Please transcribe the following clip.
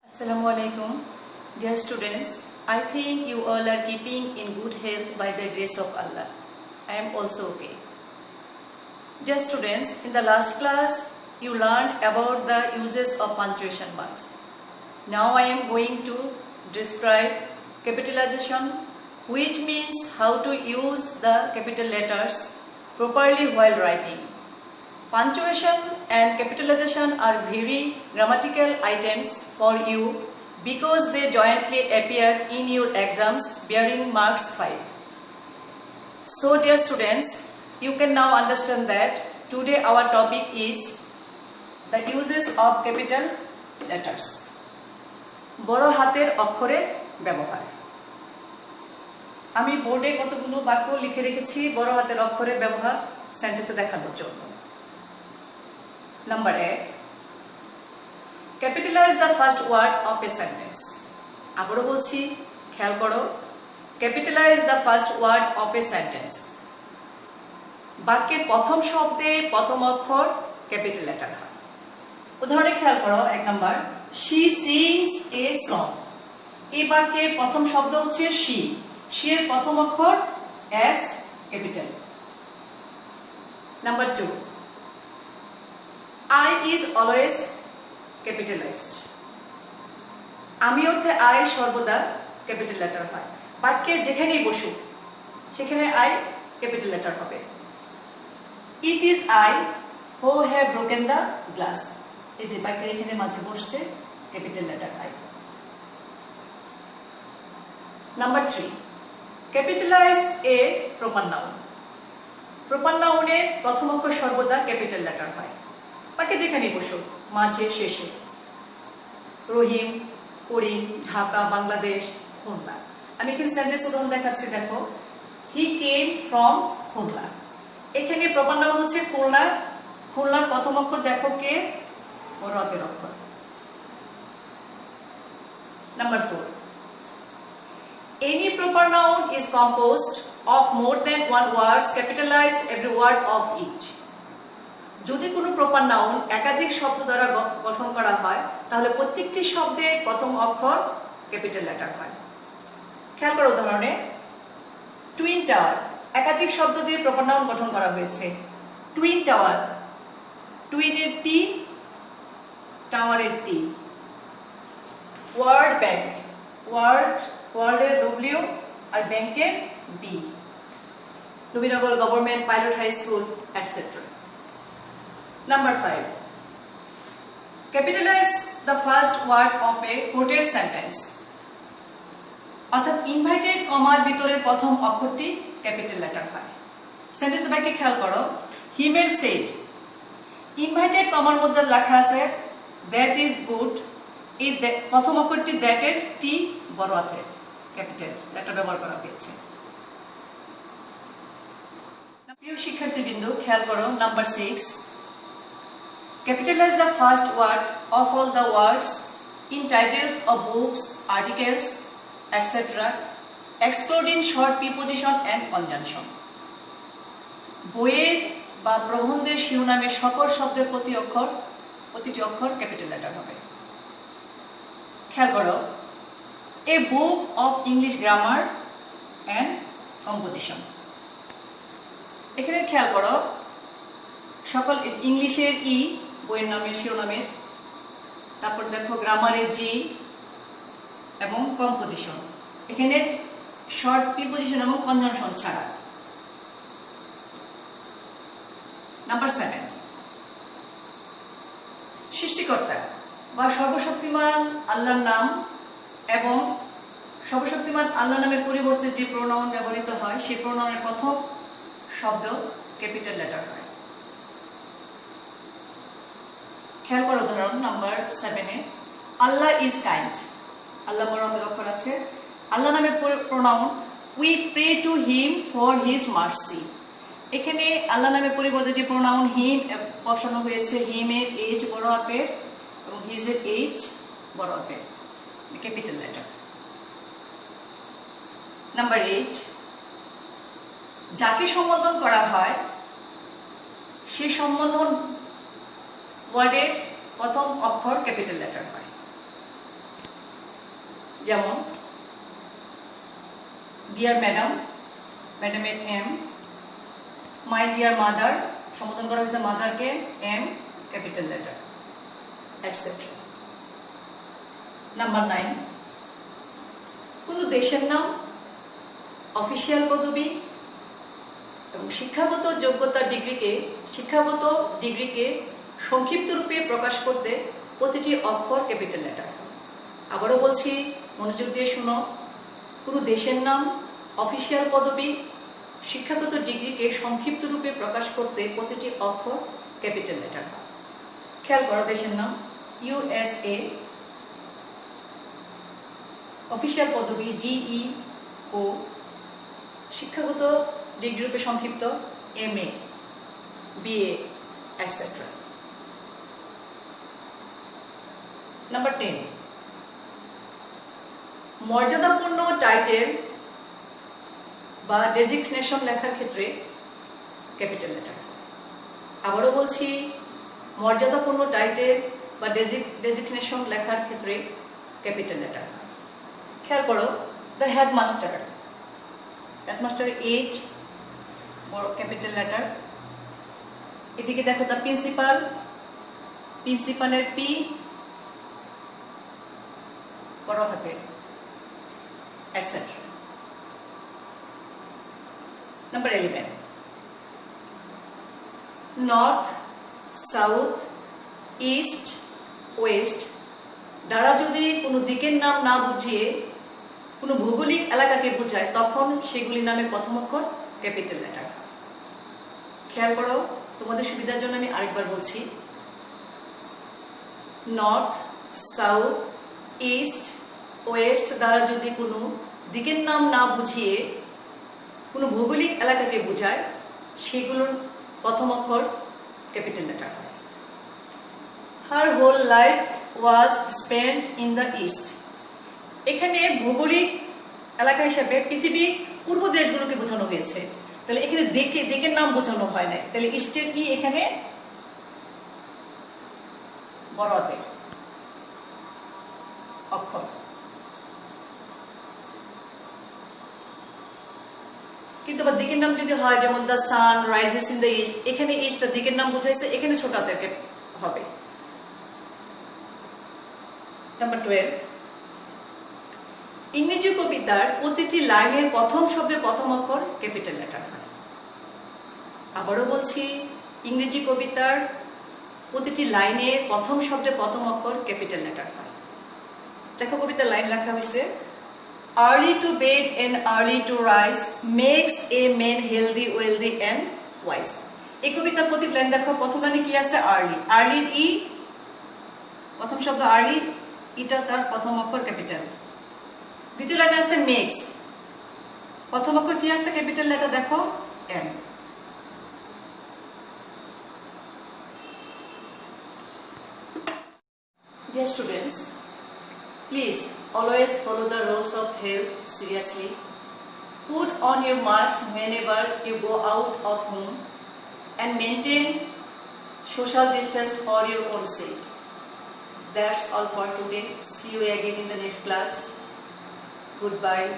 Assalamualaikum, dear students. I think you all are keeping in good health by the grace of Allah. I am also okay. Dear students, in the last class, you learned about the uses of punctuation marks. Now I am going to describe capitalization, which means how to use the capital letters properly while writing. Punctuation and capitalization are very grammatical items for you because they jointly appear in your exams bearing marks 5. So dear students, you can now understand that today our topic is the uses of capital letters. বড় হাতের অক্ষরের ব্যবহার। আমি বোর্ডে কতগুলো বাক্য লিখে রেখেছি বড় হাতের অক্ষরের ব্যবহার সেন্টেন্সে দেখানোর জন্য। Number 1. Capitalize the first word of a sentence. আবারও বলছি, খেয়াল করো। Capitalize the first word of a sentence. বাক্যের প্রথম শব্দে প্রথম অক্ষর ক্যাপিটাল লেটার হয়। উদাহরণে খেয়াল করো, 1 number, she sings a song. এই বাক্যের প্রথম শব্দ হচ্ছে she. she এর প্রথম অক্ষর s capital. Number 2. I is always capitalized. আমি অর্থে I সর্বদা ক্যাপিটাল লেটার হয়। বাক্যের যেখানেই বসুক সেখানে I ক্যাপিটাল লেটার হবে। It is I who have broken the glass. এই যে বাক্যের এখানে মাঝে বসছে capital letter I. Number 3. Capitalize a proper noun. Proper নাউনের প্রথম অক্ষর সর্বদা ক্যাপিটাল লেটার হয়। বাক্যে যেখানেই বসুক, মাঝে শেষে। রহিম, করিম, ঢাকা, বাংলাদেশ, খুলনা। আমি এখানে সেন্টেন্স উদাহরণ দেখাচ্ছি, দেখো। হি কেম ফ্রম খুলনা। এখানে প্রপার নাউন হচ্ছে খুলনা। খুলনার প্রথম অক্ষর দেখো কে, বড় হাতের অক্ষর। Number 4. Any proper noun is composed of more than one words, capitalized every word of it. যদি কোনো প্রপার নাউন একাধিক শব্দ দ্বারা গঠন করা হয় তাহলে প্রত্যেকটি শব্দে প্রথম অক্ষর ক্যাপিটাল লেটার হয়। খেয়াল করো উদাহরণে, টুইন টাওয়ার একাধিক শব্দ দিয়ে প্রপার নাউন গঠন করা হয়েছে। টুইন টাওয়ার, টুইনের টি, টাওয়ারের টি। ওয়ার্ল্ড ব্যাংক, ওয়ার্ল্ডের ডব্লিউ আর ব্যাংকের B. Nabinagar government pilot high school etcetera. Number 5. Capitalize the first word of a quoted sentence. অর্থাৎ ইনভাইটেড কমার ভিতরের প্রথম অক্ষরটি ক্যাপিটাল লেটার হয়। সেন্টেন্সের বাক্যে খেয়াল করো, হিমেল সেড। ইনভাইটেড কমার মধ্যে লেখা আছে দ্যাট ইজ গুড। এই প্রথম অক্ষরটি দ্যাট এর টি বড় হাতের ক্যাপিটাল লেটার ব্যবহার করা হয়েছে। প্রিয় শিক্ষার্থীবৃন্দ, খেয়াল করো, number 6. Capitalize the first word of all the words in titles of books, articles, etc., excluding short preposition and conjunction. বইয়ের বা প্রবন্ধের শিরোনামের সকল শব্দের প্রতিটি অক্ষর ক্যাপিটাল লেটার হবে। খেয়াল করো, a book of English grammar and composition. এখানে খেয়াল করো, সকল ইংলিশের ই বইয়ের নামের শিরোনামের, তারপর দেখো গ্রামারের জি এবং কম্পোজিশন এখানে শর্ট প্রিপোজিশন এবং কনজাংশন ছাড়া। নাম্বার 7. সৃষ্টিকর্তা বা সর্বশক্তিমান আল্লাহর নাম এবং সর্বশক্তিমান আল্লাহর নামের পরিবর্তে যে প্রোনাউন ব্যবহৃত হয় সেই প্রোনাউনের প্রথম শব্দ ক্যাপিটাল লেটার হয়। খেয়াল করো উদাহরণ নাম্বার 7-এ, আল্লাহ ইজ কাইন্ড। আল্লাহ বড় হাতের অক্ষর আছে। আল্লাহ নামের pronoun we pray to him for his mercy. এখানে আল্লাহ নামের পরিবর্তে যে প্রোনাউন হিম বসানো হয়েছে, হিমের এইচ বড় হাতের এবং হিজের এইচ বড় হাতের ক্যাপিটাল লেটার। নাম্বার 8. যাকে সম্বোধন করা হয় সেই সম্বোধন ওয়ার্ডের প্রথম অক্ষর ক্যাপিটাল লেটার হয়। যেমন ডিয়ার ম্যাডাম, ম্যাডামের এম, মাই ডিয়ার মাদার, সম্বোধন করা হয়েছে মাদারকে M capital letter, etcetera. Number 9, কোনো দেশের নাম, অফিসিয়াল পদবি এবং শিক্ষাগত ডিগ্রিকে সংক্ষিপ্ত রূপে প্রকাশ করতে প্রতিটি অক্ষর ক্যাপিটাল লেটার। আবারও বলছি, মনোযোগ দিয়ে শুনো। কোনো দেশের নাম, অফিসিয়াল পদবি, শিক্ষাগত ডিগ্রিকে সংক্ষিপ্ত রূপে প্রকাশ করতে প্রতিটি অক্ষর ক্যাপিটাল লেটার হয়। খেয়াল করো, দেশের নাম USA, অফিসিয়াল পদবি DEO, শিক্ষাগত ডিগ্রি রূপে সংক্ষিপ্ত MA, BA, এটসেট্রা। নাম্বার 10, মর্যাদাপূর্ণ টাইটেল বা ডেজিগনেশন লেখার ক্ষেত্রে ক্যাপিটাল লেটার। আবারও বলছি, মর্যাদাপূর্ণ টাইটেল বা ডেজিগনেশন লেখার ক্ষেত্রে ক্যাপিটাল লেটার। খেয়াল করো, দ্য হেডমাস্টার, হেডমাস্টার H বড় ক্যাপিটাল লেটার। এদিকে দেখো দ্য প্রিন্সিপাল, প্রিন্সিপালের P বড় হাতের, etcetera. Number 11, north, south, east, West দ্বারা যদি কোনো দিকের নাম না বুঝিয়ে কোনো ভৌগোলিক এলাকাকে বোঝায়, তখন সেগুলির নামে প্রথম অক্ষর ক্যাপিটাল লেটার হয়। খেয়াল করো, তোমাদের সুবিধার জন্য আমি আরেকবার বলছি। নর্থ, সাউথ, ইস্ট, ওয়েস্ট দ্বারা যদি কোনো দিকের নাম না বুঝিয়ে কোনো ভৌগোলিক এলাকাকে বোঝায়, সেগুলোর প্রথম অক্ষর ক্যাপিটাল লেটার হয়। Her whole life was spent in the East, এখানে ভৌগোলিক এলাকা হিসাবে পৃথিবীর পূর্ব দেশগুলোকে বোঝানো হয়েছে। তাহলে এখানে দিকের নাম বোঝানো হয় না, তাহলে ইস্টের কি এখানে বড় হাতের অক্ষর। কিন্তু আবার দিকের নাম যদি হয়, যেমন the sun rises in the East, এখানে ইস্ট দিকের নাম বুঝাইছে, এখানে ছোট হাতের হবে। নাম্বার 12, ইংরেজি কবিতার প্রতিটি লাইনের প্রথম শব্দে প্রথম অক্ষর ক্যাপিটাল লেটার হয়। আবারও বলছি, ইংরেজি কবিতার প্রতিটি লাইনের প্রথম শব্দে প্রথম অক্ষর ক্যাপিটাল লেটার হয়। দেখো, কবিতার লাইন লেখা হয়েছে, early to bed and early to rise makes a man healthy, wealthy and wise। এই কবিতার প্রতিটি লাইন দেখো, প্রথম লাইনে কি আছে? আর্লি, আর্লির ই, প্রথম শব্দ আর্লি, এটা তার প্রথম অক্ষর ক্যাপিটাল। দ্বিতীয় লাইনে আছে মেক্স, প্রথম অক্ষর কি আছে ক্যাপিটাল লেটার? দেখো M. Dear students, please always follow the rules of health seriously. Put on your marks whenever you go out of home and maintain social distance for your own sake. That's all for today. See you again in the next class. Goodbye.